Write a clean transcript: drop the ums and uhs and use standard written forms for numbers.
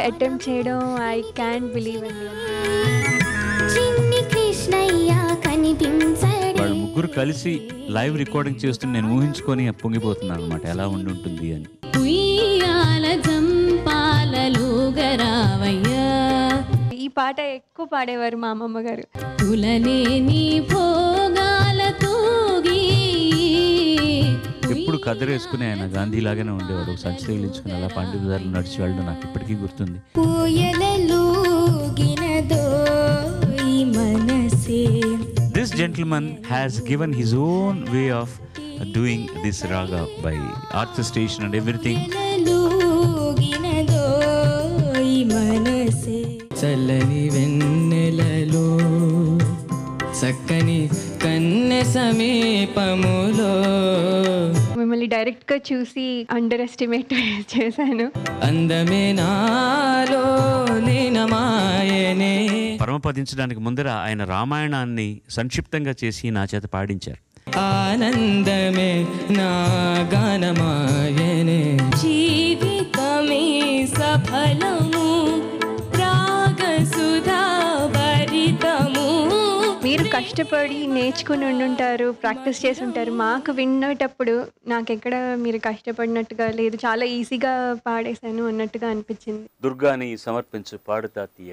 Attempt చేయడం I క్యాన్ట్ believe అండి. చిన్ని కృష్ణయ్య కనిపించడే. వాళ్ళు ముగ్గురు కలిసి లైవ్ రికార్డింగ్ చేస్తూ నేను ఊహించుకొని పొంగిపోతున్నాను అనమాట, ఎలా ఉండి ఉంటుంది అని. ఉయ్యాల జంపాలలుగరావయ్యా, ఈ పాట ఎక్కువ పాడేవారు మా అమ్మమ్మ గారు. తులలేని భోగాల తూగి. ఎప్పుడు కదరేసుకుని ఆయన గాంధీ లాగానే ఉండేవాడు, సంచి తగిలించుకుని అలా పండితులు నడిచి వెళ్ళడం నాకు ఇప్పటికీ గుర్తుంది. పూయలలుగినదో ఈ మనసే. This gentleman has given his own way of doing this raga by orchestration and everything. లలుగినదో ఈ మనసే. చల్లని వెన్నెలలో చక్కని కన్నె సమీపములో మిమ్మల్ని డైరెక్ట్గా చూసి అండర్ ఎస్టిమేట్ చేశాను. అందమే నాలో లీనమాయనే. పరమపదించడానికి ముందర ఆయన రామాయణాన్ని సంక్షిప్తంగా చేసి నా చేత పాడించారు. ఆనందమే నా గానమాయనే. జీవితమే సఫలము రాగసుధా భరితము. మీరు కష్టపడి నేర్చుకుని ఉండుంటారు, ప్రాక్టీస్ చేసి ఉంటారు. మాకు వినేటప్పుడు నాకెక్కడ మీరు కష్టపడినట్టుగా లేదు, చాలా ఈజీగా పాడేశాను అన్నట్టుగా అనిపించింది. దుర్గాని సమర్పించు పాడుతా తీయ